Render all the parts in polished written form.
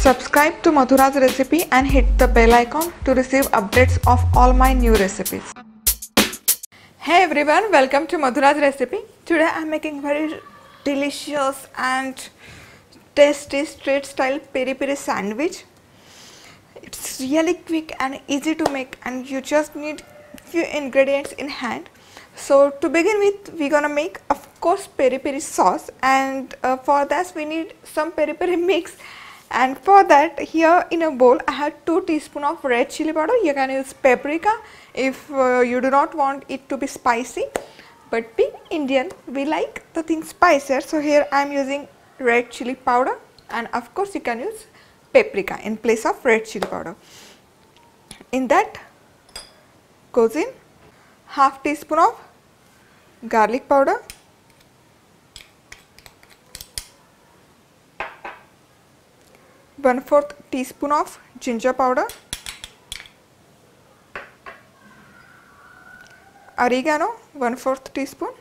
Subscribe to Madhura's Recipe and hit the bell icon to receive updates of all my new recipes. Hey everyone, welcome to Madhura's Recipe. Today I am making very delicious and tasty street style peri peri sandwich. It's really quick and easy to make, and you just need few ingredients in hand. So to begin with, we're gonna make, of course, peri peri sauce, and for that we need some peri peri mix. And for that, here in a bowl I have 2 teaspoons of red chili powder. You can use paprika if you do not want it to be spicy, but being Indian, we like the thing spicier, so here I am using red chili powder, and of course you can use paprika in place of red chili powder. In that goes in half teaspoon of garlic powder, one-fourth teaspoon of ginger powder, oregano 1/4 teaspoon.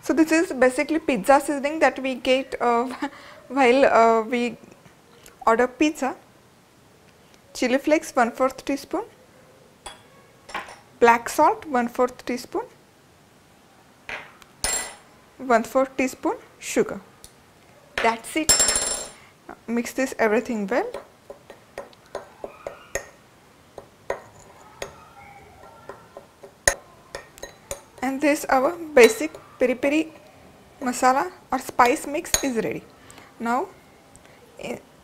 So this is basically pizza seasoning that we get while we order pizza. Chili flakes 1/4 teaspoon, black salt 1/4 teaspoon, 1/4 teaspoon sugar. That's it. Mix this everything well. And this our basic peri peri masala or spice mix is ready. Now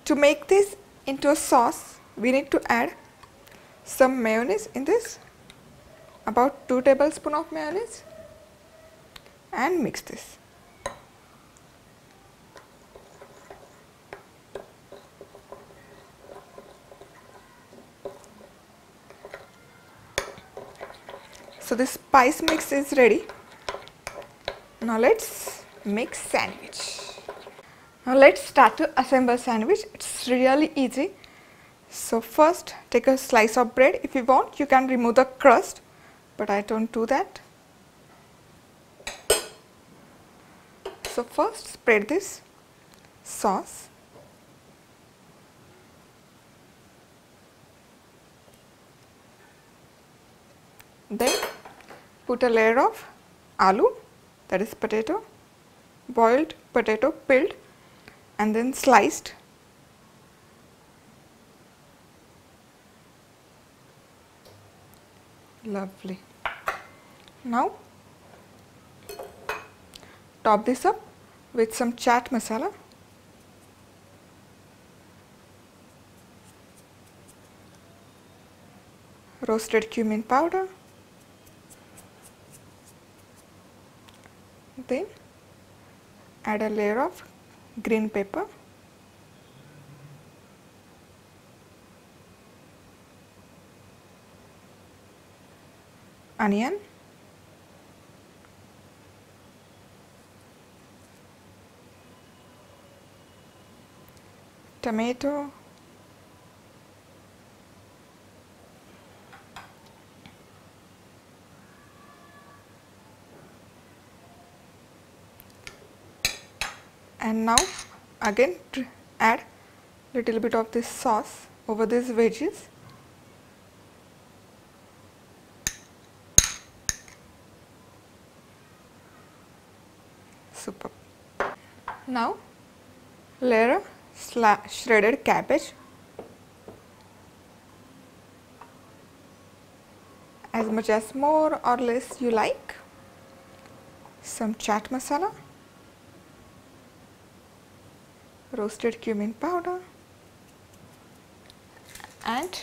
to make this into a sauce, we need to add some mayonnaise in this, about 2 tablespoons of mayonnaise, and mix this. So this spice mix is ready. Now let's make sandwich. Now let's start to assemble sandwich. It's really easy. So first take a slice of bread. If you want, you can remove the crust, but I don't do that. So first spread this sauce. Then put a layer of aloo, that is potato, boiled potato, peeled and then sliced. Lovely. Now top this up with some chaat masala, roasted cumin powder, then add a layer of green pepper, onion, tomato, and now again add little bit of this sauce over these veggies. Super. Now layer shredded cabbage, as much as more or less you like, some chaat masala, roasted cumin powder, and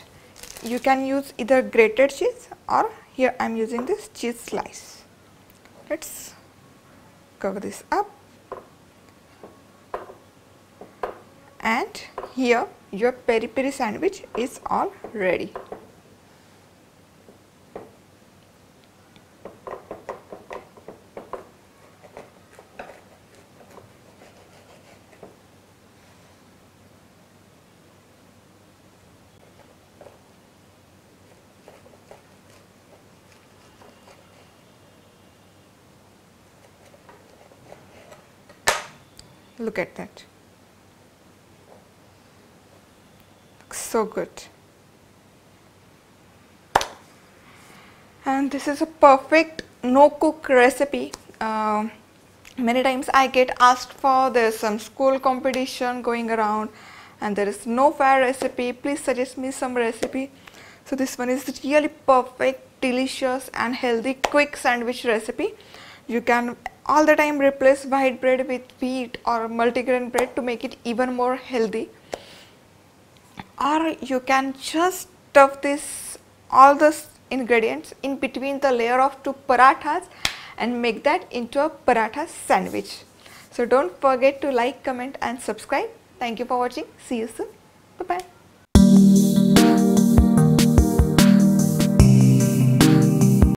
you can use either grated cheese or here I am using this cheese slice. Let's cover this up, and here your peri peri sandwich is all ready. Look at that. so good. And this is a perfect no cook recipe. Many times I get asked for, there's some school competition going around and there is no fair recipe, please suggest me some recipe. So this one is really perfect, delicious and healthy quick sandwich recipe. You can all the time replace white bread with wheat or multigrain bread to make it even more healthy. Or you can just stuff this all the ingredients in between the layer of 2 parathas and make that into a paratha sandwich. So don't forget to like, comment and subscribe. Thank you for watching. See you soon. Bye bye.